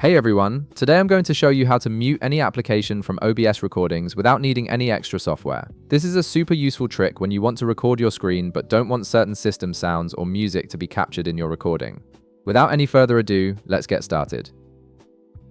Hey everyone, today I'm going to show you how to mute any application from OBS recordings without needing any extra software. This is a super useful trick when you want to record your screen but don't want certain system sounds or music to be captured in your recording. Without any further ado, let's get started.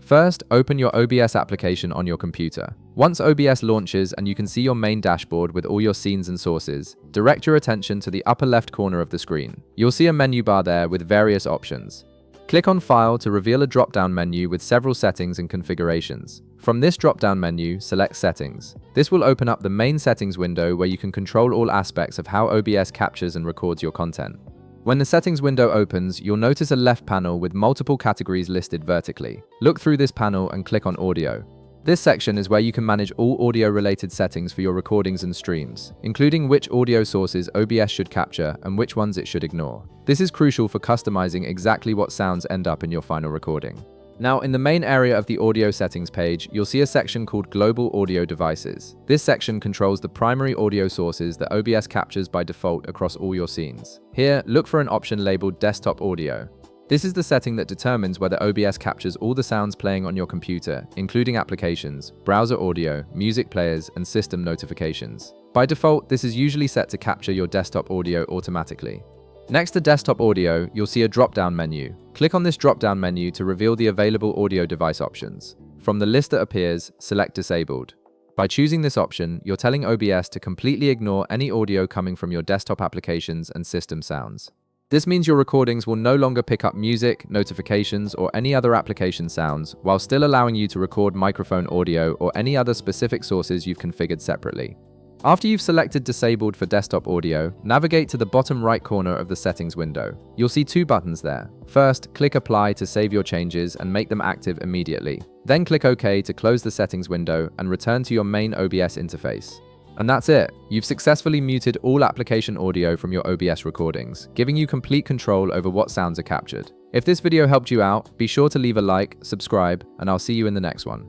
First, open your OBS application on your computer. Once OBS launches and you can see your main dashboard with all your scenes and sources, direct your attention to the upper left corner of the screen. You'll see a menu bar there with various options. Click on File to reveal a drop-down menu with several settings and configurations. From this drop-down menu, select Settings. This will open up the main settings window where you can control all aspects of how OBS captures and records your content. When the settings window opens, you'll notice a left panel with multiple categories listed vertically. Look through this panel and click on Audio. This section is where you can manage all audio-related settings for your recordings and streams, including which audio sources OBS should capture and which ones it should ignore. This is crucial for customizing exactly what sounds end up in your final recording. Now, in the main area of the audio settings page, you'll see a section called Global Audio Devices. This section controls the primary audio sources that OBS captures by default across all your scenes. Here, look for an option labeled Desktop Audio. This is the setting that determines whether OBS captures all the sounds playing on your computer, including applications, browser audio, music players, and system notifications. By default, this is usually set to capture your desktop audio automatically. Next to desktop audio, you'll see a drop-down menu. Click on this drop-down menu to reveal the available audio device options. From the list that appears, select Disabled. By choosing this option, you're telling OBS to completely ignore any audio coming from your desktop applications and system sounds. This means your recordings will no longer pick up music, notifications, or any other application sounds, while still allowing you to record microphone audio or any other specific sources you've configured separately. After you've selected Disabled for desktop audio, navigate to the bottom right corner of the settings window. You'll see two buttons there. First, click Apply to save your changes and make them active immediately. Then click OK to close the settings window and return to your main OBS interface. And that's it. You've successfully muted all application audio from your OBS recordings, giving you complete control over what sounds are captured. If this video helped you out, be sure to leave a like, subscribe, and I'll see you in the next one.